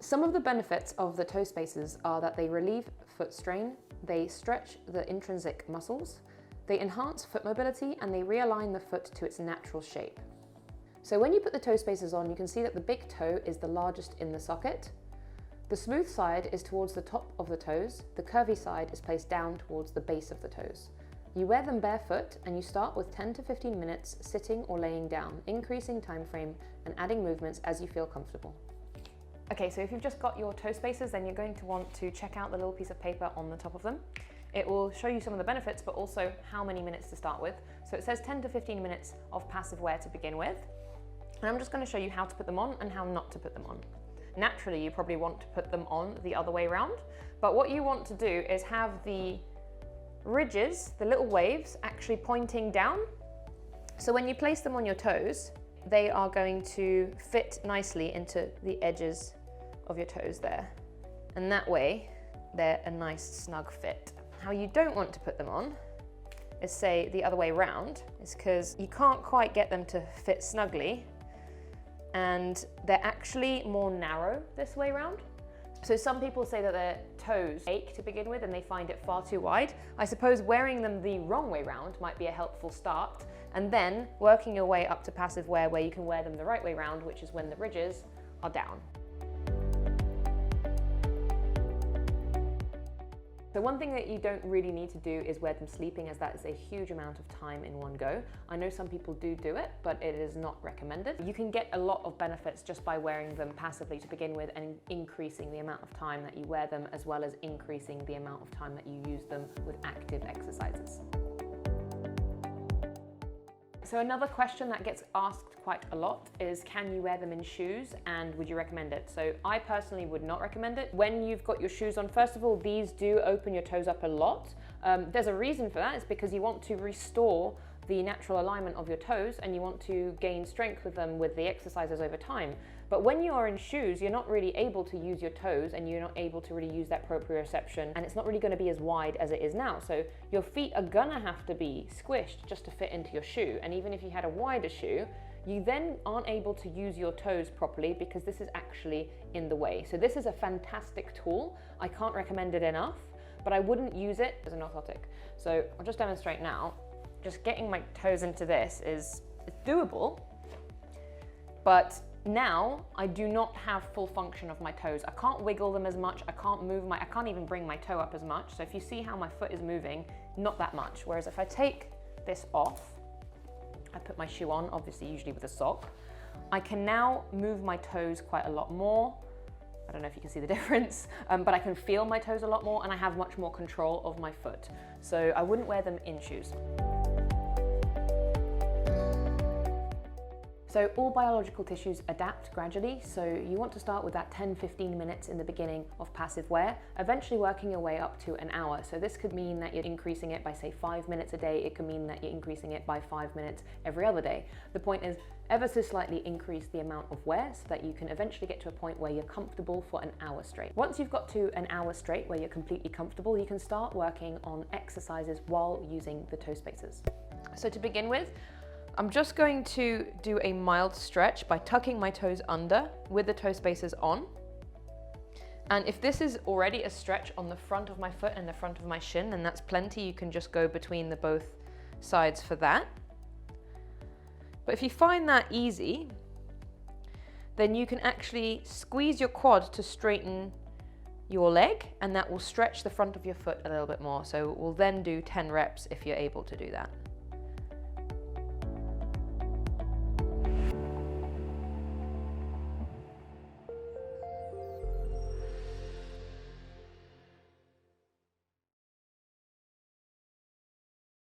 Some of the benefits of the toe spacers are that they relieve foot strain, they stretch the intrinsic muscles, they enhance foot mobility, and they realign the foot to its natural shape. So when you put the toe spacers on, you can see that the big toe is the largest in the socket. The smooth side is towards the top of the toes, the curvy side is placed down towards the base of the toes. You wear them barefoot and you start with 10 to 15 minutes sitting or laying down, increasing time frame and adding movements as you feel comfortable. Okay, so if you've just got your toe spacers, then you're going to want to check out the little piece of paper on the top of them. It will show you some of the benefits, but also how many minutes to start with. So it says 10 to 15 minutes of passive wear to begin with. And I'm just going to show you how to put them on and how not to put them on. Naturally, you probably want to put them on the other way around, but what you want to do is have the ridges, the little waves, actually pointing down. So when you place them on your toes, they are going to fit nicely into the edges of your toes there. And that way, they're a nice snug fit. How you don't want to put them on is, say, the other way around, is because you can't quite get them to fit snugly, and they're actually more narrow this way around. So some people say that their toes ache to begin with and they find it far too wide. I suppose wearing them the wrong way round might be a helpful start, and then working your way up to passive wear where you can wear them the right way round, which is when the ridges are down. So one thing that you don't really need to do is wear them sleeping, as that is a huge amount of time in one go. I know some people do it, but it is not recommended. You can get a lot of benefits just by wearing them passively to begin with and increasing the amount of time that you wear them, as well as increasing the amount of time that you use them with active exercises. So another question that gets asked quite a lot is, can you wear them in shoes and would you recommend it? So I personally would not recommend it. When you've got your shoes on, first of all, these do open your toes up a lot. There's a reason for that. It's because you want to restore the natural alignment of your toes and you want to gain strength with them with the exercises over time. But when you are in shoes, you're not really able to use your toes and you're not able to really use that proprioception, and it's not really going to be as wide as it is now. So your feet are gonna have to be squished just to fit into your shoe. And even if you had a wider shoe, you then aren't able to use your toes properly because this is actually in the way. So this is a fantastic tool. I can't recommend it enough, but I wouldn't use it as an orthotic. So I'll just demonstrate now. Just getting my toes into this is doable, but now I do not have full function of my toes. I can't wiggle them as much. I can't even bring my toe up as much. So if you see how my foot is moving, not that much. Whereas if I take this off, I put my shoe on, obviously usually with a sock, I can now move my toes quite a lot more. I don't know if you can see the difference, but I can feel my toes a lot more and I have much more control of my foot. So I wouldn't wear them in shoes. So all biological tissues adapt gradually, so you want to start with that 10-15 minutes in the beginning of passive wear, eventually working your way up to an hour. So this could mean that you're increasing it by, say, 5 minutes a day. It could mean that you're increasing it by 5 minutes every other day. The point is ever so slightly increase the amount of wear so that you can eventually get to a point where you're comfortable for an hour straight. Once you've got to an hour straight where you're completely comfortable, you can start working on exercises while using the toe spacers. So to begin with, I'm just going to do a mild stretch by tucking my toes under with the toe spacers on. And if this is already a stretch on the front of my foot and the front of my shin, then that's plenty. You can just go between the both sides for that. But if you find that easy, then you can actually squeeze your quad to straighten your leg, and that will stretch the front of your foot a little bit more. So we'll then do 10 reps if you're able to do that.